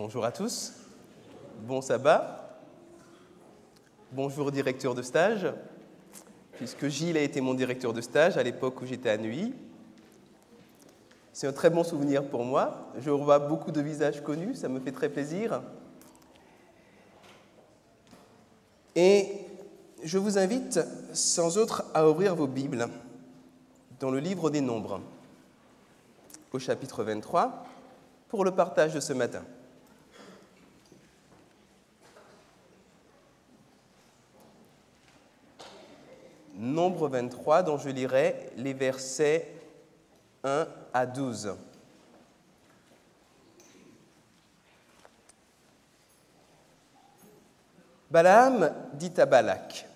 Bonjour à tous, bon sabbat, bonjour directeur de stage, puisque Gilles a été mon directeur de stage à l'époque où j'étais à Neuilly. C'est un très bon souvenir pour moi, je revois beaucoup de visages connus, ça me fait très plaisir. Et je vous invite sans autre à ouvrir vos Bibles dans le livre des Nombres, au chapitre 23, pour le partage de ce matin. Nombre 23, dont je lirai les versets 1 à 12. Balaam dit à Balak,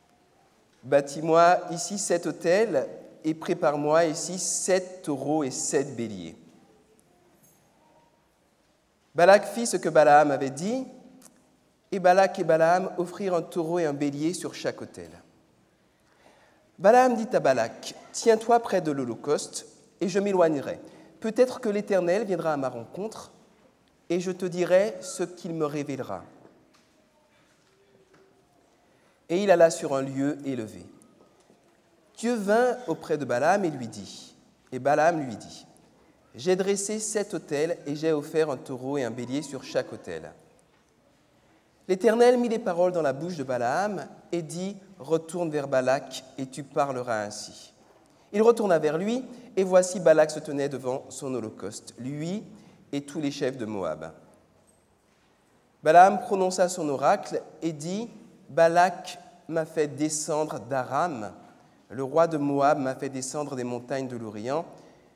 « Bâtis-moi ici 7 autels et prépare-moi ici 7 taureaux et 7 béliers. » Balak fit ce que Balaam avait dit, et Balak et Balaam offrirent un taureau et un bélier sur chaque autel. Balaam dit à Balak, « Tiens-toi près de l'holocauste, et je m'éloignerai. Peut-être que l'Éternel viendra à ma rencontre, et je te dirai ce qu'il me révélera. » Et il alla sur un lieu élevé. Dieu vint auprès de Balaam et lui dit, et Balaam lui dit, « J'ai dressé 7 autels, et j'ai offert un taureau et un bélier sur chaque autel. » L'Éternel mit les paroles dans la bouche de Balaam et dit, « Retourne vers Balak et tu parleras ainsi. » Il retourna vers lui, et voici Balak se tenait devant son holocauste, lui et tous les chefs de Moab. Balaam prononça son oracle et dit, « Balak m'a fait descendre d'Aram, le roi de Moab m'a fait descendre des montagnes de l'Orient.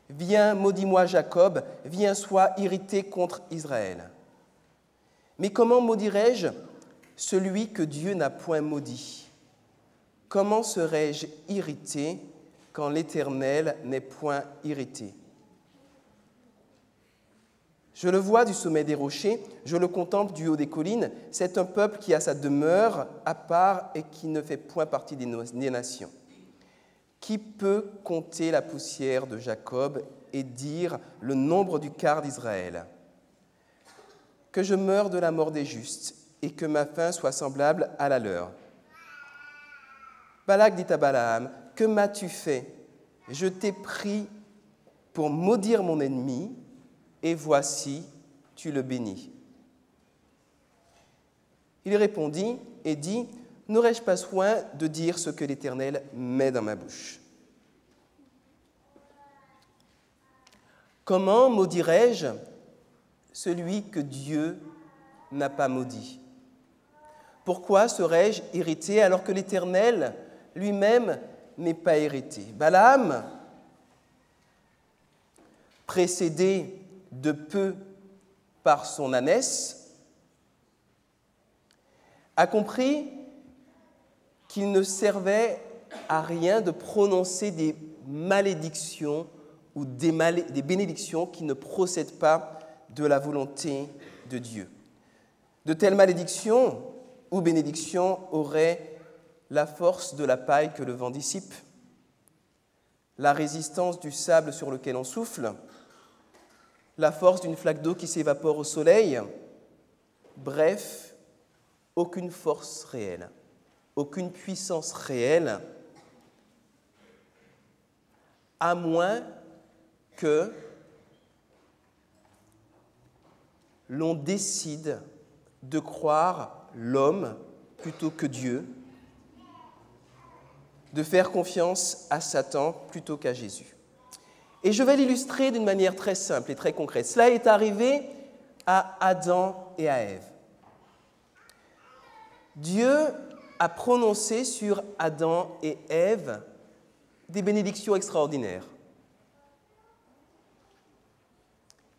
Viens, maudis-moi Jacob, viens, sois irrité contre Israël. Mais comment maudirais-je celui que Dieu n'a point maudit? Comment serais-je irrité quand l'Éternel n'est point irrité? Je le vois du sommet des rochers, je le contemple du haut des collines. C'est un peuple qui a sa demeure à part et qui ne fait point partie des nations. Qui peut compter la poussière de Jacob et dire le nombre du quart d'Israël? Que je meure de la mort des justes et que ma fin soit semblable à la leur. » Balak dit à Balaam, « Que m'as-tu fait? Je t'ai pris pour maudire mon ennemi, et voici, tu le bénis. » Il répondit et dit, « N'aurais-je pas soin de dire ce que l'Éternel met dans ma bouche? Comment maudirais-je celui que Dieu n'a pas maudit? Pourquoi serais-je irrité alors que l'Éternel lui-même n'est pas irrité? » Balaam, précédé de peu par son ânesse, a compris qu'il ne servait à rien de prononcer des malédictions ou des bénédictions qui ne procèdent pas de la volonté de Dieu. De telles malédictions ou bénédictions auraient la force de la paille que le vent dissipe, la résistance du sable sur lequel on souffle, la force d'une flaque d'eau qui s'évapore au soleil, bref, aucune force réelle, aucune puissance réelle, à moins que l'on décide de croire l'homme plutôt que Dieu, de faire confiance à Satan plutôt qu'à Jésus. Et je vais l'illustrer d'une manière très simple et très concrète. Cela est arrivé à Adam et à Ève. Dieu a prononcé sur Adam et Ève des bénédictions extraordinaires.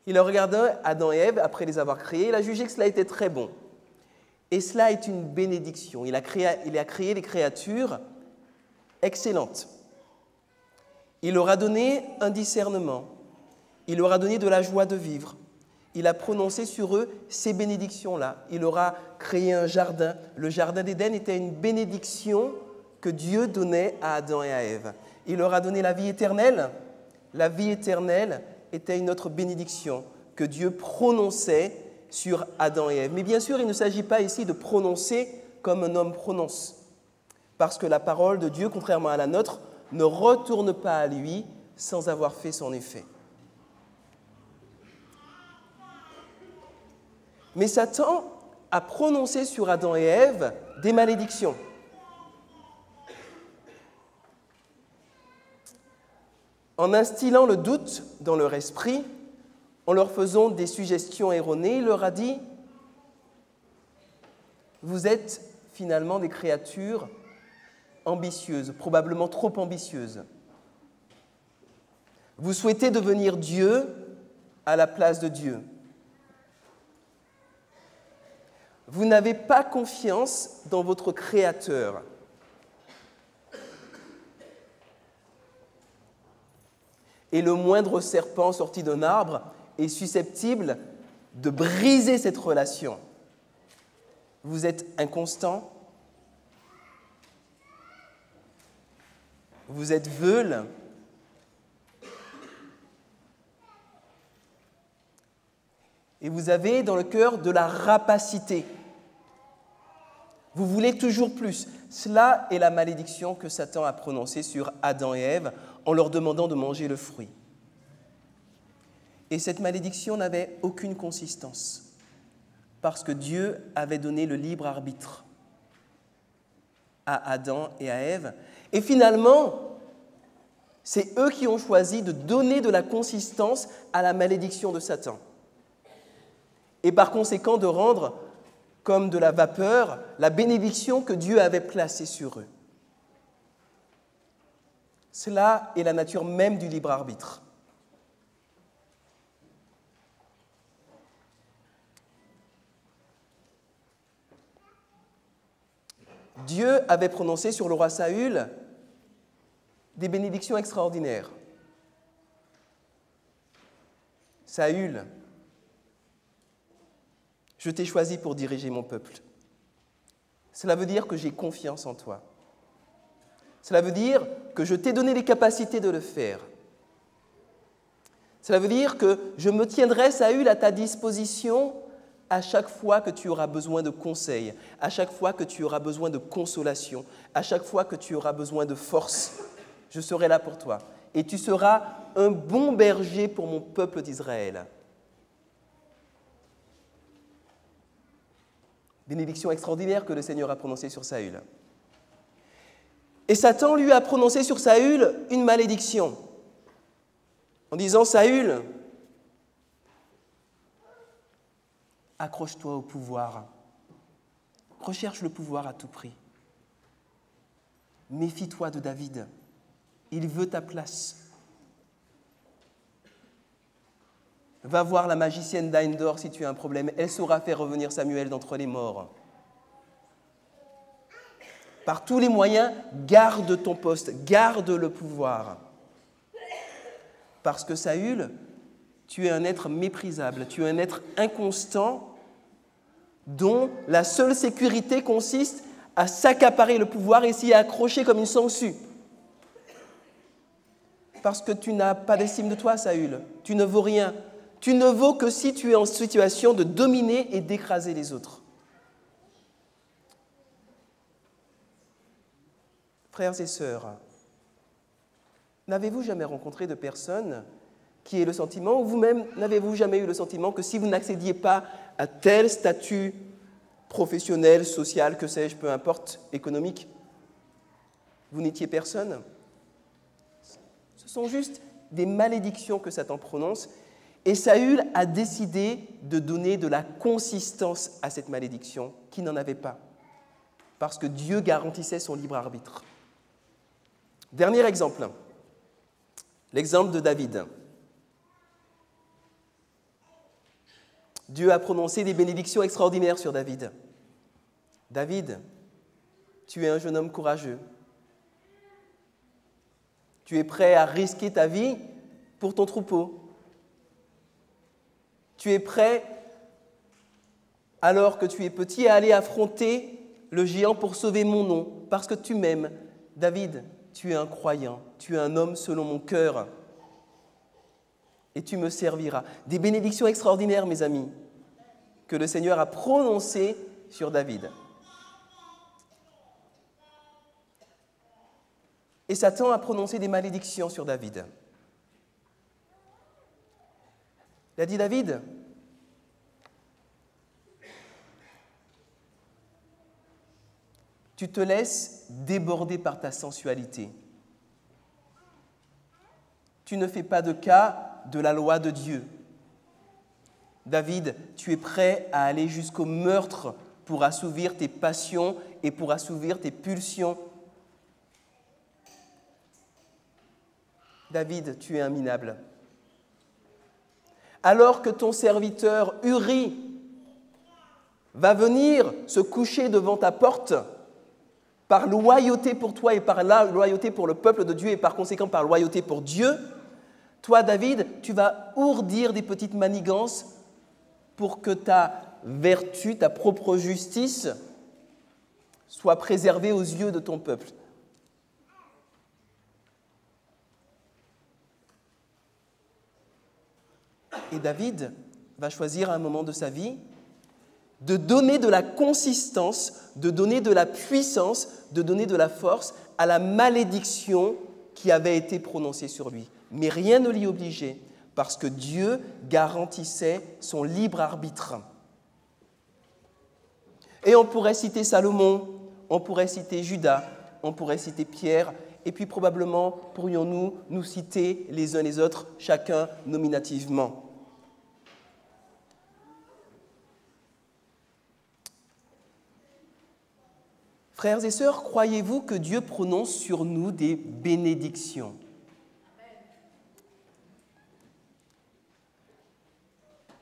Il a regardé Adam et Ève après les avoir créés, il a jugé que cela était très bon. Et cela est une bénédiction. Il a créé des créatures excellentes. Il leur a donné un discernement. Il leur a donné de la joie de vivre. Il a prononcé sur eux ces bénédictions-là. Il leur a créé un jardin. Le jardin d'Éden était une bénédiction que Dieu donnait à Adam et à Ève. Il leur a donné la vie éternelle. La vie éternelle était une autre bénédiction que Dieu prononçait sur Adam et Ève. Mais bien sûr, il ne s'agit pas ici de prononcer comme un homme prononce, parce que la parole de Dieu, contrairement à la nôtre, ne retourne pas à lui sans avoir fait son effet. Mais Satan a prononcé sur Adam et Ève des malédictions. En instillant le doute dans leur esprit, en leur faisant des suggestions erronées, il leur a dit « Vous êtes finalement des créatures ambitieuses, probablement trop ambitieuses. Vous souhaitez devenir Dieu à la place de Dieu. Vous n'avez pas confiance dans votre Créateur. Et le moindre serpent sorti d'un arbre est susceptible de briser cette relation. Vous êtes inconstant, vous êtes veule, et vous avez dans le cœur de la rapacité. Vous voulez toujours plus. Cela est la malédiction que Satan a prononcée sur Adam et Ève en leur demandant de manger le fruit. Et cette malédiction n'avait aucune consistance, parce que Dieu avait donné le libre arbitre à Adam et à Ève. Et finalement, c'est eux qui ont choisi de donner de la consistance à la malédiction de Satan. Et par conséquent de rendre comme de la vapeur la bénédiction que Dieu avait placée sur eux. Cela est la nature même du libre arbitre. Dieu avait prononcé sur le roi Saül des bénédictions extraordinaires. Saül, je t'ai choisi pour diriger mon peuple. Cela veut dire que j'ai confiance en toi. Cela veut dire que je t'ai donné les capacités de le faire. Cela veut dire que je me tiendrai, Saül, à ta disposition à chaque fois que tu auras besoin de conseils, à chaque fois que tu auras besoin de consolation, à chaque fois que tu auras besoin de force. Je serai là pour toi. Et tu seras un bon berger pour mon peuple d'Israël. Bénédiction extraordinaire que le Seigneur a prononcée sur Saül. Et Satan lui a prononcé sur Saül une malédiction en disant « Saül, accroche-toi au pouvoir, recherche le pouvoir à tout prix. Méfie-toi de David, il veut ta place. Va voir la magicienne d'Endor si tu as un problème, elle saura faire revenir Samuel d'entre les morts. Par tous les moyens, garde ton poste, garde le pouvoir. Parce que Saül, tu es un être méprisable, tu es un être inconstant dont la seule sécurité consiste à s'accaparer le pouvoir et s'y accrocher comme une sangsue. Parce que tu n'as pas d'estime de toi, Saül, tu ne vaux rien. Tu ne vaux que si tu es en situation de dominer et d'écraser les autres. Frères et sœurs, n'avez-vous jamais rencontré de personnes qui aient le sentiment, ou vous-même n'avez-vous jamais eu le sentiment que si vous n'accédiez pas à tel statut professionnel, social, que sais-je, peu importe, économique, vous n'étiez personne? Ce sont juste des malédictions que Satan prononce. Et Saül a décidé de donner de la consistance à cette malédiction qui n'en avait pas, parce que Dieu garantissait son libre arbitre. Dernier exemple, l'exemple de David. Dieu a prononcé des bénédictions extraordinaires sur David. David, tu es un jeune homme courageux. Tu es prêt à risquer ta vie pour ton troupeau. Tu es prêt, alors que tu es petit, à aller affronter le géant pour sauver mon nom, parce que tu m'aimes. David, tu es un croyant, tu es un homme selon mon cœur, et tu me serviras. Des bénédictions extraordinaires, mes amis. que le Seigneur a prononcées sur David. Et Satan a prononcé des malédictions sur David. Il a dit, David, tu te laisses déborder par ta sensualité. Tu ne fais pas de cas de la loi de Dieu. David, tu es prêt à aller jusqu'au meurtre pour assouvir tes passions et pour assouvir tes pulsions. David, tu es un minable. Alors que ton serviteur Uri va venir se coucher devant ta porte, par loyauté pour toi et par la loyauté pour le peuple de Dieu et par conséquent par loyauté pour Dieu, toi, David, tu vas ourdir des petites manigances pour que ta vertu, ta propre justice, soit préservée aux yeux de ton peuple. Et David va choisir à un moment de sa vie de donner de la consistance, de donner de la puissance, de donner de la force à la malédiction qui avait été prononcée sur lui. Mais rien ne l'y obligeait, parce que Dieu garantissait son libre arbitre. Et on pourrait citer Salomon, on pourrait citer Judas, on pourrait citer Pierre, et puis probablement pourrions-nous nous citer les uns les autres, chacun nominativement. Frères et sœurs, croyez-vous que Dieu prononce sur nous des bénédictions ?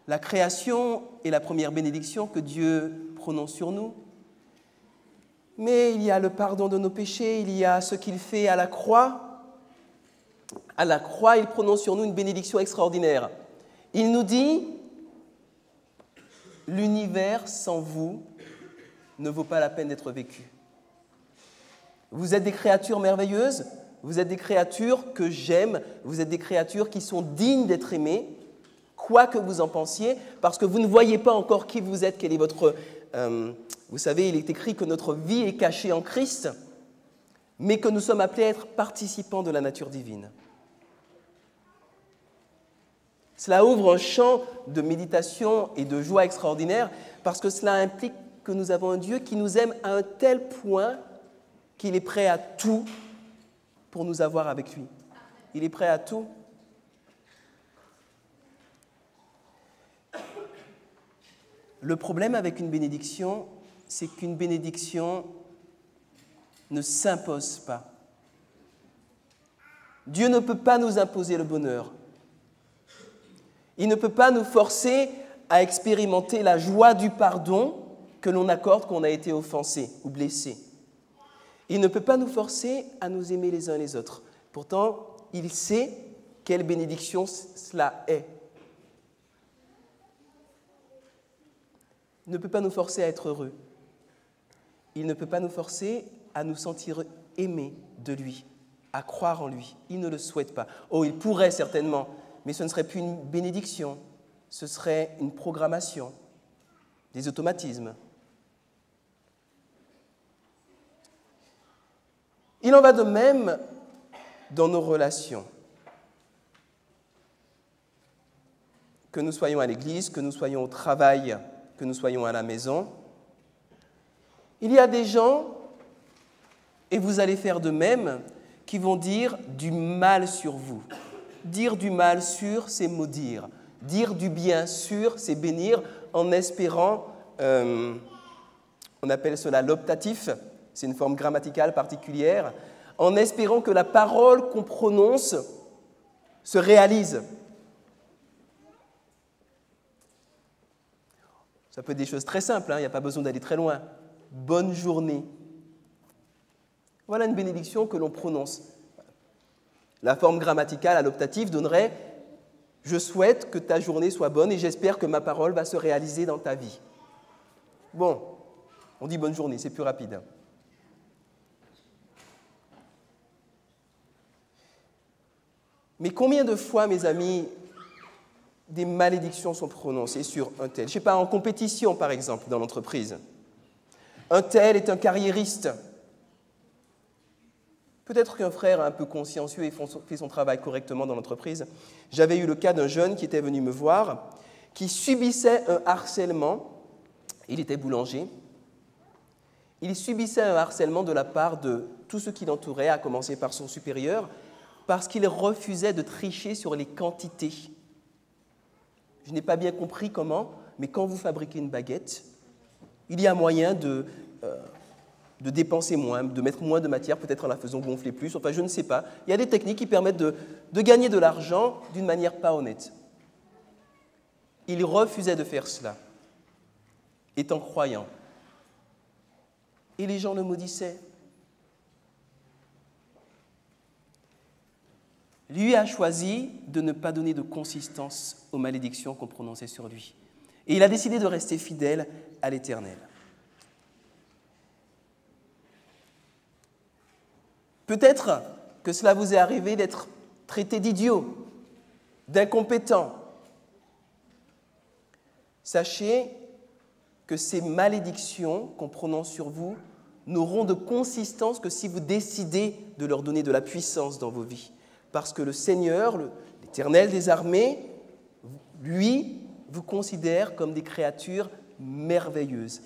La création est la première bénédiction que Dieu prononce sur nous. Mais il y a le pardon de nos péchés, il y a ce qu'il fait à la croix. À la croix, il prononce sur nous une bénédiction extraordinaire. Il nous dit « L'univers sans vous ne vaut pas la peine d'être vécu. » Vous êtes des créatures merveilleuses, vous êtes des créatures que j'aime, vous êtes des créatures qui sont dignes d'être aimées, quoi que vous en pensiez, parce que vous ne voyez pas encore qui vous êtes, quel est votre... vous savez, il est écrit que notre vie est cachée en Christ, mais que nous sommes appelés à être participants de la nature divine. Cela ouvre un champ de méditation et de joie extraordinaire, parce que cela implique que nous avons un Dieu qui nous aime à un tel point qu'il est prêt à tout pour nous avoir avec lui. Il est prêt à tout. Le problème avec une bénédiction, c'est qu'une bénédiction ne s'impose pas. Dieu ne peut pas nous imposer le bonheur. Il ne peut pas nous forcer à expérimenter la joie du pardon que l'on accorde quand on a été offensé ou blessé. Il ne peut pas nous forcer à nous aimer les uns les autres. Pourtant, il sait quelle bénédiction cela est. Il ne peut pas nous forcer à être heureux. Il ne peut pas nous forcer à nous sentir aimés de lui, à croire en lui. Il ne le souhaite pas. Oh, il pourrait certainement, mais ce ne serait plus une bénédiction, ce serait une programmation, des automatismes. Il en va de même dans nos relations. Que nous soyons à l'église, que nous soyons au travail, que nous soyons à la maison. Il y a des gens, et vous allez faire de même, qui vont dire du mal sur vous. Dire du mal sur, c'est maudire. Dire du bien sur, c'est bénir, en espérant, on appelle cela l'optatif, c'est une forme grammaticale particulière, en espérant que la parole qu'on prononce se réalise. Ça peut être des choses très simples, il n'y a pas besoin d'aller très loin. Bonne journée. Voilà une bénédiction que l'on prononce. La forme grammaticale à l'optatif donnerait « Je souhaite que ta journée soit bonne et j'espère que ma parole va se réaliser dans ta vie. » Bon, on dit bonne journée, c'est plus rapide. Mais combien de fois, mes amis, des malédictions sont prononcées sur un tel. Je ne sais pas, en compétition, par exemple, dans l'entreprise. Un tel est un carriériste. Peut-être qu'un frère un peu consciencieux et fait son travail correctement dans l'entreprise. J'avais eu le cas d'un jeune qui était venu me voir, qui subissait un harcèlement. Il était boulanger. Il subissait un harcèlement de la part de tout ce qui l'entourait, à commencer par son supérieur, parce qu'il refusait de tricher sur les quantités. Je n'ai pas bien compris comment, mais quand vous fabriquez une baguette, il y a moyen de dépenser moins, de mettre moins de matière, peut-être en la faisant gonfler plus, enfin je ne sais pas. Il y a des techniques qui permettent de gagner de l'argent d'une manière pas honnête. Il refusait de faire cela, étant croyant. Et les gens le maudissaient. Lui a choisi de ne pas donner de consistance aux malédictions qu'on prononçait sur lui. Et il a décidé de rester fidèle à l'Éternel. Peut-être que cela vous est arrivé d'être traité d'idiot, d'incompétent. Sachez que ces malédictions qu'on prononce sur vous n'auront de consistance que si vous décidez de leur donner de la puissance dans vos vies. Parce que le Seigneur, l'Éternel des armées, lui, vous considère comme des créatures merveilleuses.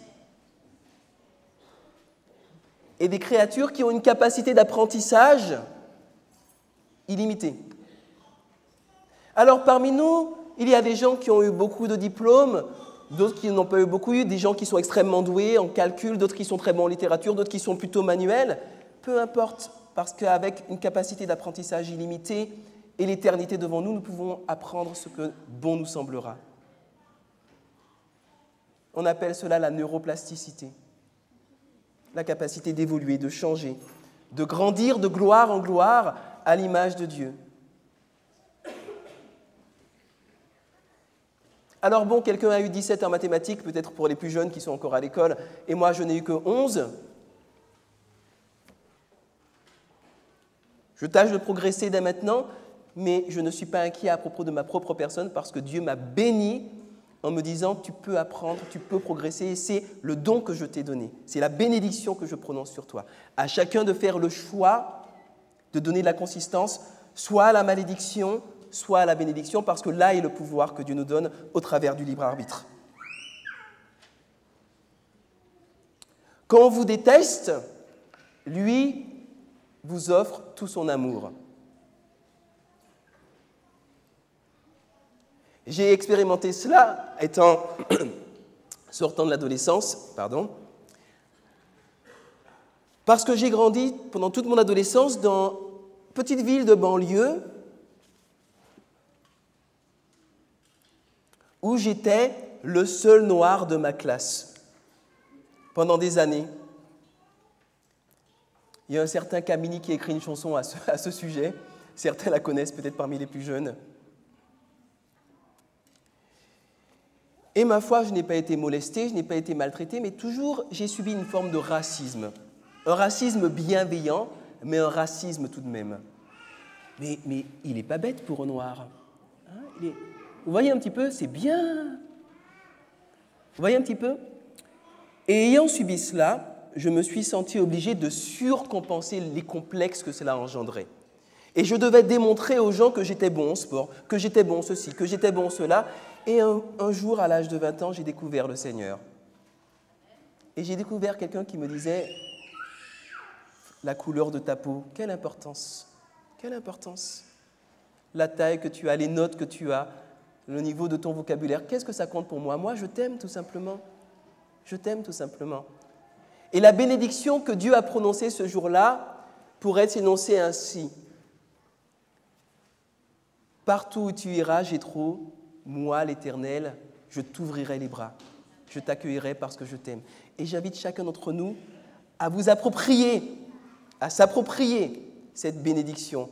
Et des créatures qui ont une capacité d'apprentissage illimitée. Alors parmi nous, il y a des gens qui ont eu beaucoup de diplômes, d'autres qui n'ont pas eu beaucoup, des gens qui sont extrêmement doués en calcul, d'autres qui sont très bons en littérature, d'autres qui sont plutôt manuels. Peu importe, parce qu'avec une capacité d'apprentissage illimitée et l'éternité devant nous, nous pouvons apprendre ce que bon nous semblera. On appelle cela la neuroplasticité, la capacité d'évoluer, de changer, de grandir de gloire en gloire à l'image de Dieu. Alors bon, quelqu'un a eu 17 en mathématiques, peut-être pour les plus jeunes qui sont encore à l'école, et moi je n'ai eu que 11. Je tâche de progresser dès maintenant, mais je ne suis pas inquiet à propos de ma propre personne parce que Dieu m'a béni en me disant « tu peux apprendre, tu peux progresser et c'est le don que je t'ai donné. C'est la bénédiction que je prononce sur toi. » À chacun de faire le choix de donner de la consistance, soit à la malédiction, soit à la bénédiction, parce que là est le pouvoir que Dieu nous donne au travers du libre arbitre. Quand on vous déteste, lui vous offre tout son amour. J'ai expérimenté cela sortant de l'adolescence, parce que j'ai grandi pendant toute mon adolescence dans une petite ville de banlieue où j'étais le seul noir de ma classe pendant des années. Il y a un certain Camini qui a écrit une chanson à ce sujet. Certains la connaissent peut-être parmi les plus jeunes. Et ma foi, je n'ai pas été molesté, je n'ai pas été maltraité, mais toujours j'ai subi une forme de racisme. Un racisme bienveillant, mais un racisme tout de même. Mais il n'est pas bête pour un noir. Hein, vous voyez un petit peu, c'est bien. Vous voyez un petit peu? Et ayant subi cela, je me suis senti obligé de surcompenser les complexes que cela engendrait. Et je devais démontrer aux gens que j'étais bon au sport, que j'étais bon ceci, que j'étais bon cela. Et un jour, à l'âge de 20 ans, j'ai découvert le Seigneur. Et j'ai découvert quelqu'un qui me disait « La couleur de ta peau, quelle importance! Quelle importance! La taille que tu as, les notes que tu as, le niveau de ton vocabulaire, qu'est-ce que ça compte pour moi? Moi, je t'aime tout simplement. Je t'aime tout simplement. » Et la bénédiction que Dieu a prononcée ce jour-là pourrait s'énoncer ainsi. « Partout où tu iras, Jéthro, moi, l'Éternel, je t'ouvrirai les bras. Je t'accueillerai parce que je t'aime. » Et j'invite chacun d'entre nous à vous approprier, à s'approprier cette bénédiction.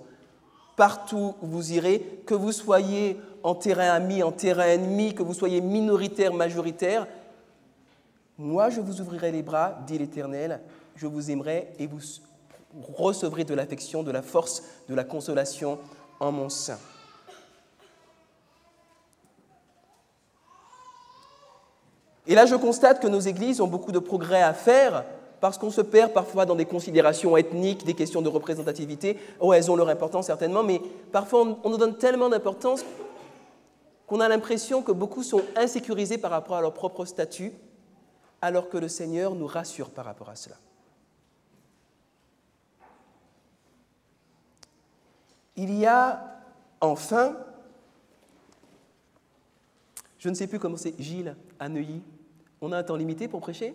Partout où vous irez, que vous soyez en terrain ami, en terrain ennemi, que vous soyez minoritaire, majoritaire, moi, je vous ouvrirai les bras, dit l'Éternel, je vous aimerai et vous recevrez de l'affection, de la force, de la consolation en mon sein. Et là, je constate que nos églises ont beaucoup de progrès à faire parce qu'on se perd parfois dans des considérations ethniques, des questions de représentativité. Oh, elles ont leur importance certainement, mais parfois on nous donne tellement d'importance qu'on a l'impression que beaucoup sont insécurisés par rapport à leur propre statut, alors que le Seigneur nous rassure par rapport à cela. Il y a enfin, je ne sais plus comment c'est, Gilles, à Neuilly. On a un temps limité pour prêcher?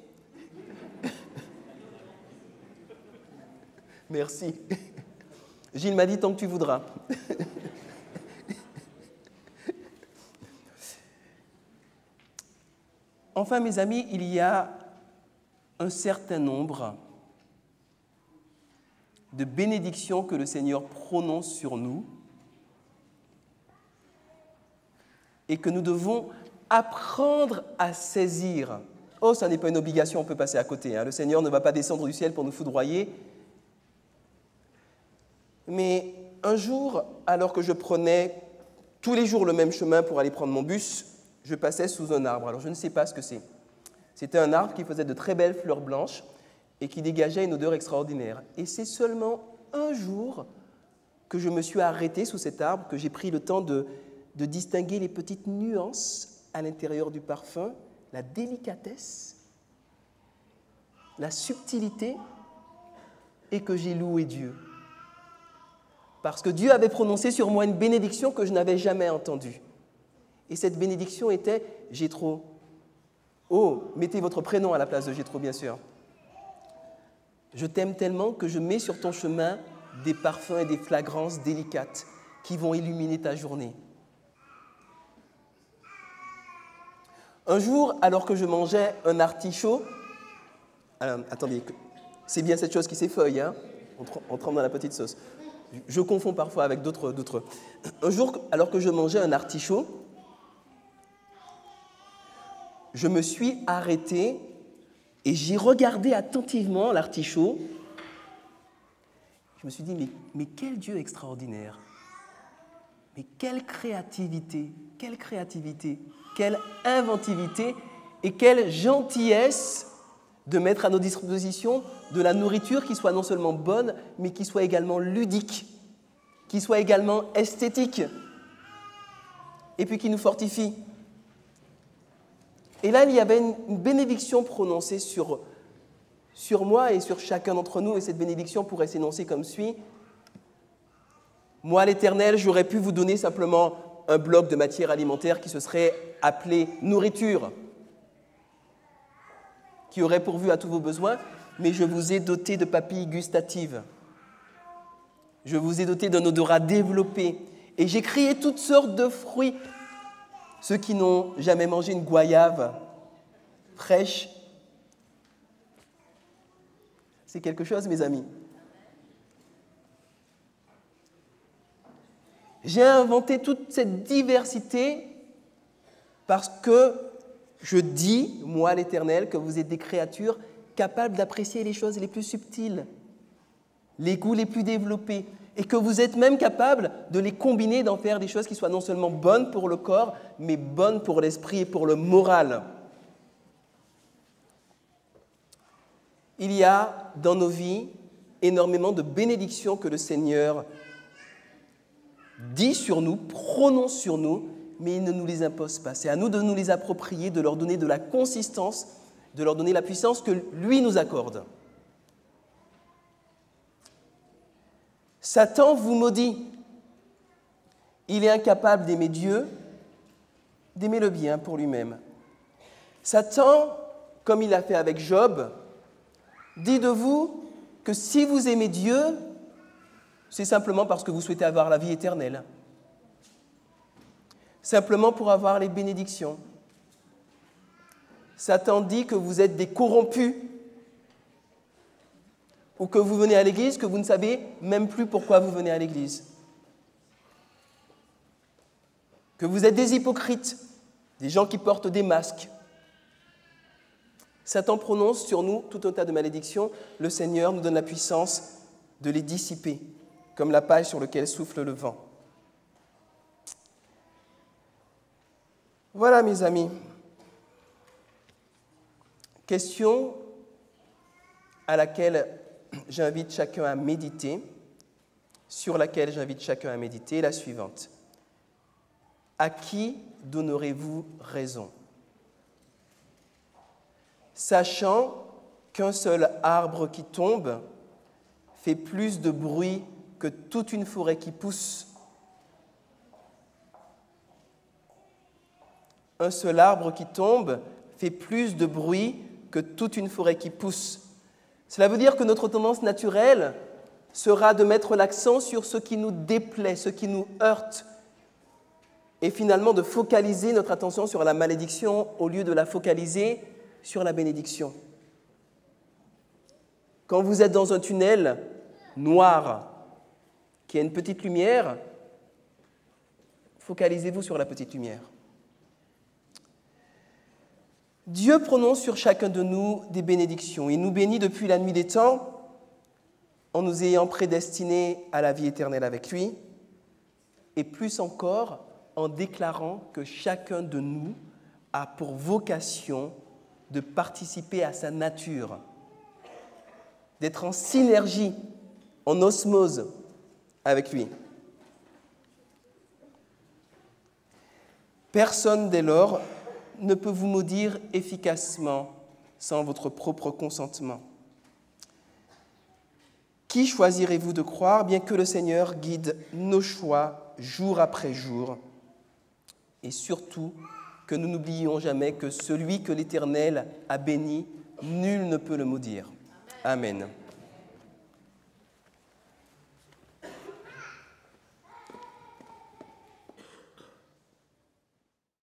Merci. Gilles m'a dit tant que tu voudras. Enfin, mes amis, il y a un certain nombre de bénédictions que le Seigneur prononce sur nous et que nous devons apprendre à saisir. Oh, ça n'est pas une obligation, on peut passer à côté. Hein. Le Seigneur ne va pas descendre du ciel pour nous foudroyer. Mais un jour, alors que je prenais tous les jours le même chemin pour aller prendre mon bus, je passais sous un arbre. Alors, je ne sais pas ce que c'est. C'était un arbre qui faisait de très belles fleurs blanches et qui dégageait une odeur extraordinaire. Et c'est seulement un jour que je me suis arrêté sous cet arbre, que j'ai pris le temps de distinguer les petites nuances à l'intérieur du parfum, la délicatesse, la subtilité, et que j'ai loué Dieu. Parce que Dieu avait prononcé sur moi une bénédiction que je n'avais jamais entendue. Et cette bénédiction était « Jéthro ». Oh, mettez votre prénom à la place de Jéthro, bien sûr. Je t'aime tellement que je mets sur ton chemin des parfums et des fragrances délicates qui vont illuminer ta journée. Un jour, alors que je mangeais un artichaut, attendez, c'est bien cette chose qui s'effeuille, hein, on trempe dans la petite sauce. Je confonds parfois avec d'autres. Un jour, alors que je mangeais un artichaut, je me suis arrêté et j'ai regardé attentivement l'artichaut. Je me suis dit, mais quel Dieu extraordinaire! Mais quelle créativité, quelle inventivité et quelle gentillesse de mettre à nos dispositions de la nourriture qui soit non seulement bonne, mais qui soit également ludique, qui soit également esthétique, et puis qui nous fortifie. Et là, il y avait une bénédiction prononcée sur moi et sur chacun d'entre nous, et cette bénédiction pourrait s'énoncer comme suit. Moi, l'Éternel, j'aurais pu vous donner simplement un bloc de matière alimentaire qui se serait appelé nourriture, qui aurait pourvu à tous vos besoins, mais je vous ai doté de papilles gustatives. Je vous ai doté d'un odorat développé, et j'ai créé toutes sortes de fruits. Ceux qui n'ont jamais mangé une goyave fraîche, c'est quelque chose, mes amis. J'ai inventé toute cette diversité parce que je dis, moi l'Éternel, que vous êtes des créatures capables d'apprécier les choses les plus subtiles, les goûts les plus développés, et que vous êtes même capables de les combiner, d'en faire des choses qui soient non seulement bonnes pour le corps, mais bonnes pour l'esprit et pour le moral. Il y a dans nos vies énormément de bénédictions que le Seigneur dit sur nous, prononce sur nous, mais il ne nous les impose pas. C'est à nous de nous les approprier, de leur donner de la consistance, de leur donner la puissance que lui nous accorde. Satan vous maudit. Il est incapable d'aimer Dieu, d'aimer le bien pour lui-même. Satan, comme il l'a fait avec Job, dit de vous que si vous aimez Dieu, c'est simplement parce que vous souhaitez avoir la vie éternelle. Simplement pour avoir les bénédictions. Satan dit que vous êtes des corrompus, ou que vous venez à l'église, que vous ne savez même plus pourquoi vous venez à l'église. Que vous êtes des hypocrites, des gens qui portent des masques. Satan prononce sur nous tout un tas de malédictions. Le Seigneur nous donne la puissance de les dissiper, comme la paille sur laquelle souffle le vent. Voilà, mes amis. Question à laquelle j'invite chacun à méditer, sur laquelle j'invite chacun à méditer, est la suivante. À qui donnerez-vous raison? Sachant qu'un seul arbre qui tombe fait plus de bruit que toute une forêt qui pousse. Un seul arbre qui tombe fait plus de bruit que toute une forêt qui pousse. Cela veut dire que notre tendance naturelle sera de mettre l'accent sur ce qui nous déplaît, ce qui nous heurte, et finalement de focaliser notre attention sur la malédiction au lieu de la focaliser sur la bénédiction. Quand vous êtes dans un tunnel noir qui a une petite lumière, focalisez-vous sur la petite lumière. Dieu prononce sur chacun de nous des bénédictions. Il nous bénit depuis la nuit des temps en nous ayant prédestinés à la vie éternelle avec lui, et plus encore en déclarant que chacun de nous a pour vocation de participer à sa nature, d'être en synergie, en osmose avec lui. Personne dès lors ne peut vous maudire efficacement sans votre propre consentement. Qui choisirez-vous de croire, bien que le Seigneur guide nos choix jour après jour, et surtout que nous n'oublions jamais que celui que l'Éternel a béni, nul ne peut le maudire. Amen.